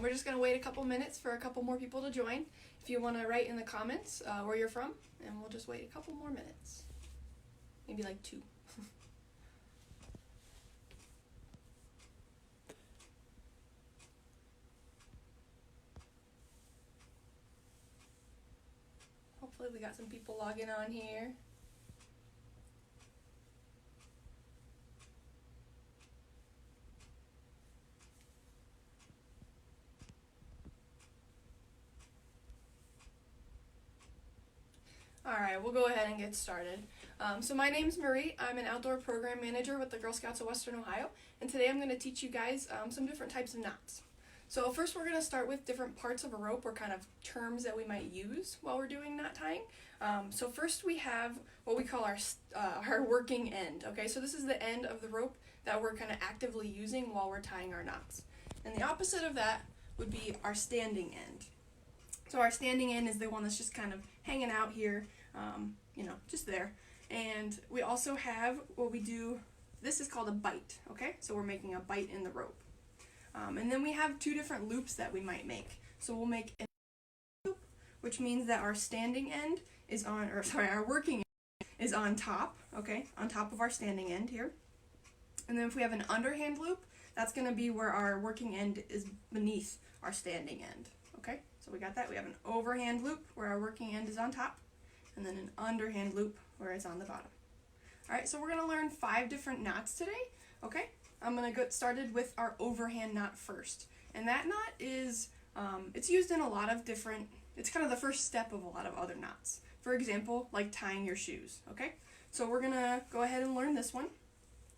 We're just going to wait a couple minutes for a couple more people to join. If you want to write in the comments where you're from, and we'll just wait a couple more minutes. Maybe like 2. Hopefully we got some people logging on here. Alright, we'll go ahead and get started. So my name's Marie. I'm an outdoor program manager with the Girl Scouts of Western Ohio, and today I'm going to teach you guys some different types of knots. So first we're going to start with different parts of a rope, or kind of terms that we might use while we're doing knot tying. So first we have what we call our working end. Okay, so this is the end of the rope that we're kind of actively using while we're tying our knots. And the opposite of that would be our standing end. So our standing end is the one that's just kind of hanging out here, just there. And we also have what we do, this is called a bite, okay? So we're making a bite in the rope. And then we have 2 different loops that we might make. So we'll make a loop, which means that our standing end is on, our working end is on top, okay? On top of our standing end here. And then if we have an underhand loop, that's going to be where our working end is beneath our standing end, okay? So we got that. We have an overhand loop where our working end is on top, and then an underhand loop where it's on the bottom. Alright, so we're going to learn 5 different knots today, okay? I'm going to get started with our overhand knot first. And that knot is, it's used in a lot of different, it's kind of the first step of a lot of other knots. For example, like tying your shoes, okay? So we're going to go ahead and learn this one.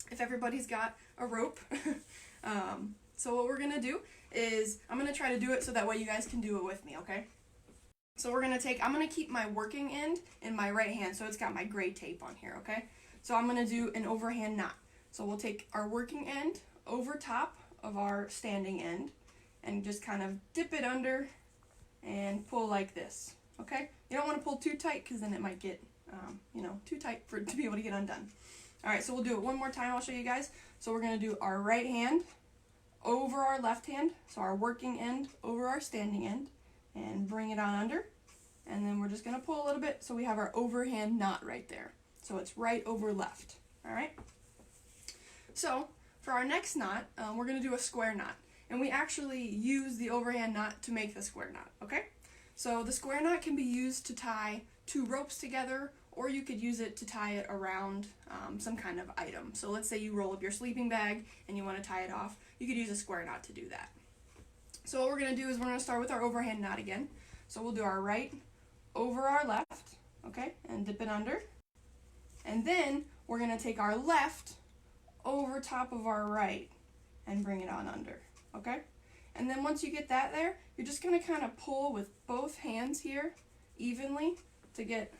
If everybody's got a rope. So what we're going to do is, I'm going to try to do it so that way you guys can do it with me, okay? So we're going to I'm going to keep my working end in my right hand, so it's got my gray tape on here, okay? So I'm going to do an overhand knot. So we'll take our working end over top of our standing end and just kind of dip it under and pull like this, okay? You don't want to pull too tight because then it might get, too tight to be able to get undone. Alright, so we'll do it one more time. I'll show you guys. So we're going to do our right hand over our left hand, so our working end over our standing end, and bring it on under. And then we're just going to pull a little bit so we have our overhand knot right there. So it's right over left, alright? So for our next knot, we're going to do a square knot. And we actually use the overhand knot to make the square knot, okay? So the square knot can be used to tie 2 ropes together, or you could use it to tie it around some kind of item. So let's say you roll up your sleeping bag and you want to tie it off. You could use a square knot to do that. So what we're going to do is we're going to start with our overhand knot again. So we'll do our right over our left, okay, and dip it under. And then we're going to take our left over top of our right and bring it on under, okay? And then once you get that there, you're just going to kind of pull with both hands here evenly to get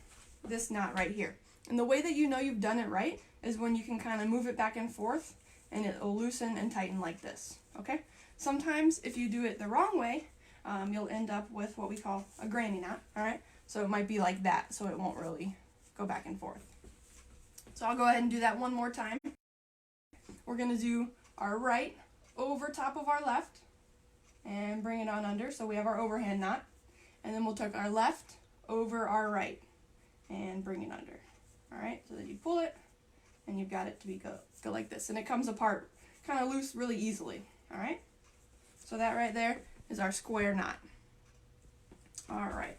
this knot right here. And the way that you know you've done it right is when you can kind of move it back and forth and it'll loosen and tighten like this, okay? Sometimes if you do it the wrong way, you'll end up with what we call a granny knot, alright? So it might be like that, so it won't really go back and forth. So I'll go ahead and do that one more time. We're going to do our right over top of our left and bring it on under, so we have our overhand knot. And then we'll take our left over our right and bring it under. Alright, so then you pull it and you've got it to go like this. And it comes apart kind of loose really easily. Alright, so that right there is our square knot. Alright,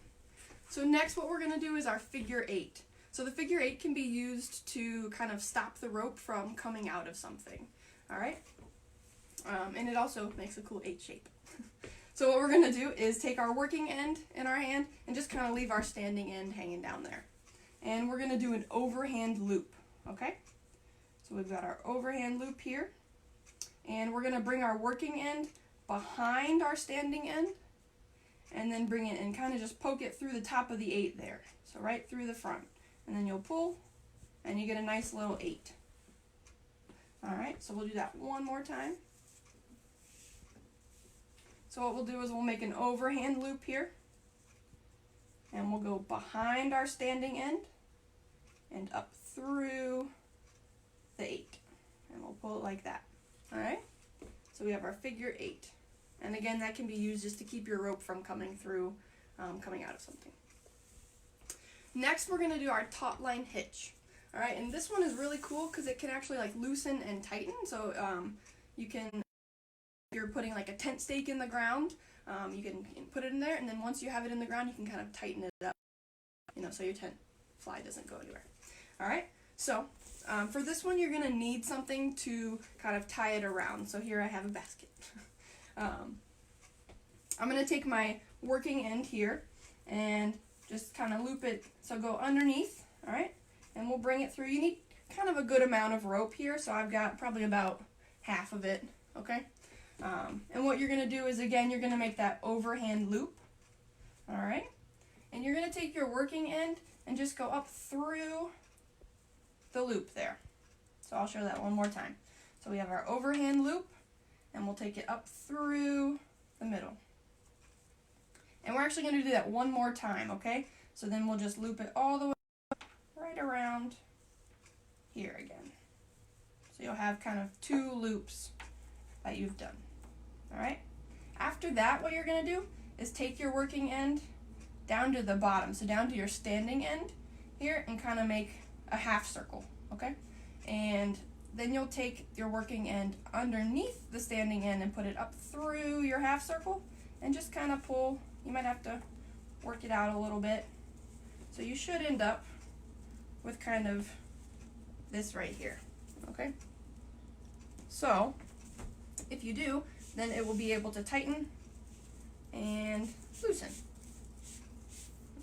so next what we're going to do is our figure 8. So the figure 8 can be used to kind of stop the rope from coming out of something. Alright, and it also makes a cool 8 shape. So what we're going to do is take our working end in our hand and just kind of leave our standing end hanging down there. And we're going to do an overhand loop, okay? So we've got our overhand loop here. And we're going to bring our working end behind our standing end and then bring it and kind of just poke it through the top of the 8 there. So right through the front. And then you'll pull and you get a nice little 8. Alright, so we'll do that one more time. So what we'll do is we'll make an overhand loop here, and we'll go behind our standing end and up through the 8, and we'll pull it like that. Alright, so we have our figure 8, And again, that can be used just to keep your rope from coming through, coming out of something. Next, we're going to do our taut line hitch. All right, and this one is really cool because it can actually like loosen and tighten. So you can, if you're putting like a tent stake in the ground, you can put it in there, and then once you have it in the ground, you can kind of tighten it up, so your tent fly doesn't go anywhere. All right, so for this one, you're going to need something to kind of tie it around. So here I have a basket. I'm going to take my working end here and just kind of loop it, so go underneath, all right, and we'll bring it through. You need kind of a good amount of rope here, so I've got probably about half of it, okay? And what you're going to do is, again, you're going to make that overhand loop, all right? And you're going to take your working end and just go up through the loop there. So I'll show that one more time. So we have our overhand loop, and we'll take it up through the middle. And we're actually going to do that one more time, okay? So then we'll just loop it all the way right around here again. So you'll have kind of 2 loops that you've done, all right? After that, what you're going to do is take your working end down to the bottom, so down to your standing end here, and kind of make a half circle, okay? And then you'll take your working end underneath the standing end and put it up through your half circle and just kind of pull. You might have to work it out a little bit. So you should end up with kind of this right here, okay? So if you do, then it will be able to tighten and loosen.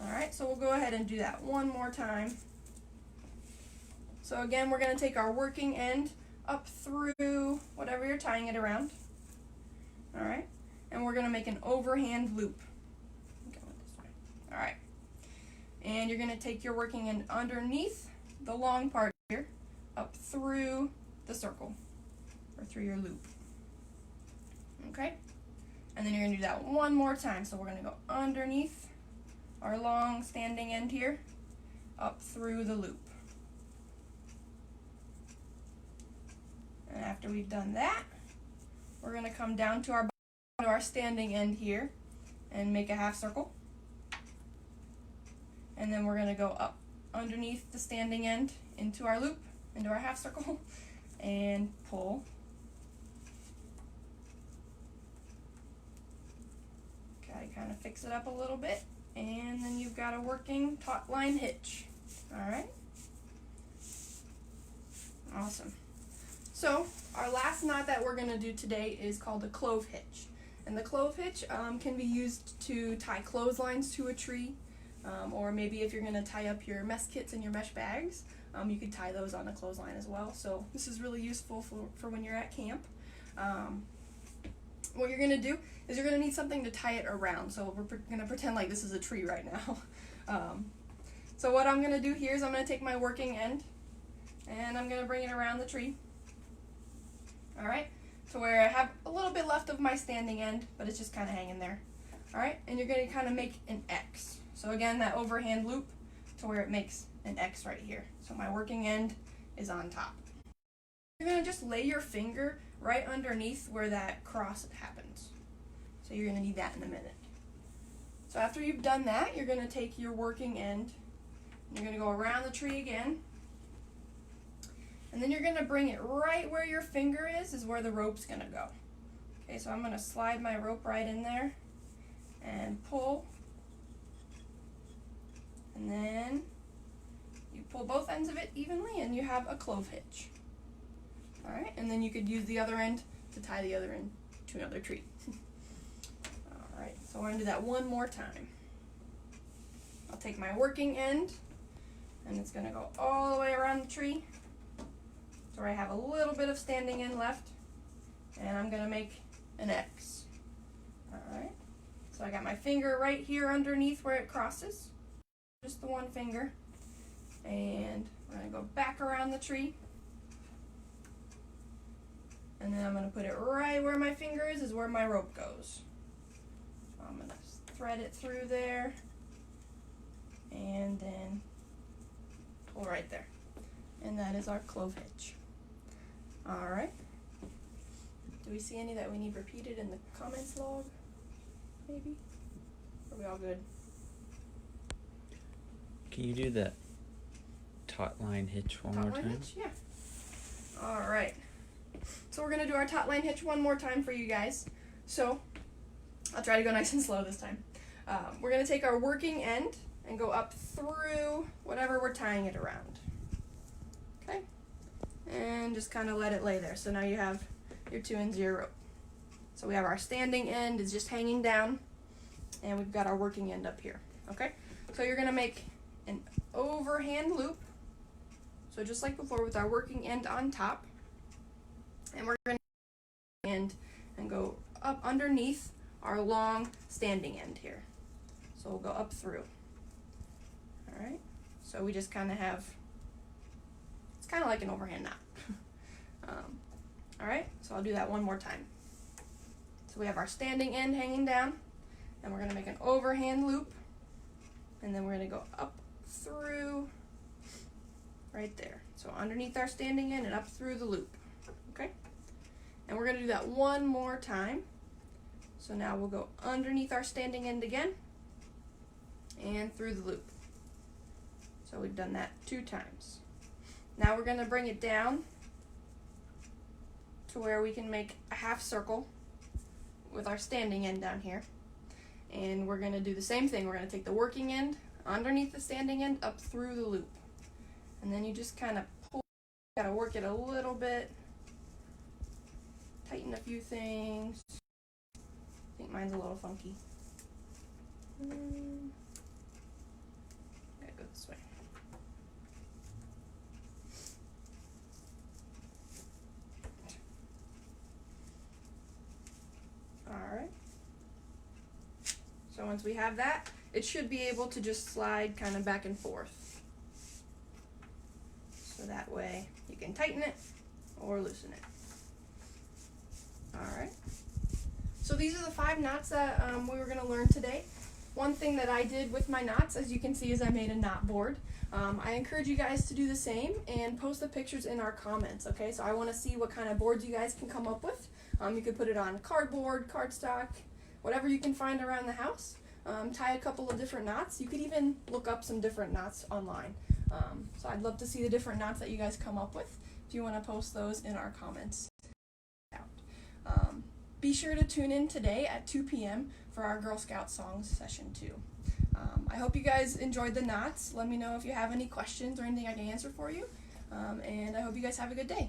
All right, so we'll go ahead and do that one more time. So again, we're going to take our working end up through whatever you're tying it around, all right? And we're going to make an overhand loop. All right, and you're going to take your working end underneath the long part here, up through the circle, or through your loop, okay? And then you're going to do that one more time. So we're going to go underneath our long standing end here, up through the loop. And after we've done that, we're going to come down to our standing end here and make a half circle. And then we're going to go up underneath the standing end into our loop, into our half circle, and pull. Gotta kind of fix it up a little bit, and then you've got a working taut line hitch. All right? Awesome. So our last knot that we're going to do today is called a clove hitch. And the clove hitch can be used to tie clotheslines to a tree. Or maybe if you're going to tie up your mess kits and your mesh bags, you could tie those on a clothesline as well. So this is really useful for when you're at camp. What you're going to do is you're going to need something to tie it around. So we're going to pretend like this is a tree right now. So what I'm going to do here is I'm going to take my working end and I'm going to bring it around the tree. All right, to where I have a little bit left of my standing end, but it's just kind of hanging there. All right, and you're going to kind of make an X. So again, that overhand loop to where it makes an X right here. So my working end is on top. You're going to just lay your finger right underneath where that cross happens. So you're going to need that in a minute. So after you've done that, you're going to take your working end, and you're going to go around the tree again. And then you're going to bring it right where your finger is where the rope's going to go. Okay, so I'm going to slide my rope right in there and pull. And then you pull both ends of it evenly and you have a clove hitch. All right, and then you could use the other end to tie the other end to another tree. All right, so we're going to do that one more time. I'll take my working end and it's going to go all the way around the tree. So I have a little bit of standing end left, and I'm going to make an X. Alright, so I got my finger right here underneath where it crosses, just the one finger, and we're going to go back around the tree, and then I'm going to put it right where my finger is where my rope goes. So I'm going to thread it through there, and then pull right there. And that is our clove hitch. Alright, Do we see any that we need repeated in the comments log? Maybe? Are we all good? Can you do the taut line hitch one more time? Hitch? Yeah. Alright. So we're going to do our taut line hitch one more time for you guys. So, I'll try to go nice and slow this time. We're going to take our working end and go up through whatever we're tying it around. Okay? And just kind of let it lay there. So now you have your 2 and 0 rope. So we have our standing end is just hanging down, and we've got our working end up here. Okay? So you're going to make an overhand loop. So just like before with our working end on top. And we're going to end and go up underneath our long standing end here. So we'll go up through. Alright, so we just kind of have, it's kind of like an overhand knot. Alright, so I'll do that one more time. So we have our standing end hanging down, and we're going to make an overhand loop, and then we're going to go up through right there. So underneath our standing end and up through the loop. Okay? And we're going to do that one more time. So now we'll go underneath our standing end again and through the loop. So we've done that 2 times. Now we're going to bring it down to where we can make a half circle with our standing end down here. And we're going to do the same thing. We're going to take the working end underneath the standing end up through the loop. And then you just kind of pull, got to work it a little bit, tighten a few things. I think mine's a little funky. Gotta go this way. Alright. So once we have that, it should be able to just slide kind of back and forth. So that way you can tighten it or loosen it. Alright. So these are the 5 knots that we were going to learn today. One thing that I did with my knots, as you can see, is I made a knot board. I encourage you guys to do the same and post the pictures in our comments, okay? So I want to see what kind of boards you guys can come up with. You could put it on cardboard, cardstock, whatever you can find around the house. Tie a couple of different knots. You could even look up some different knots online. So I'd love to see the different knots that you guys come up with. If you want to post those in our comments. Be sure to tune in today at 2 p.m. for our Girl Scout Songs Session 2. I hope you guys enjoyed the knots. Let me know if you have any questions or anything I can answer for you. And I hope you guys have a good day.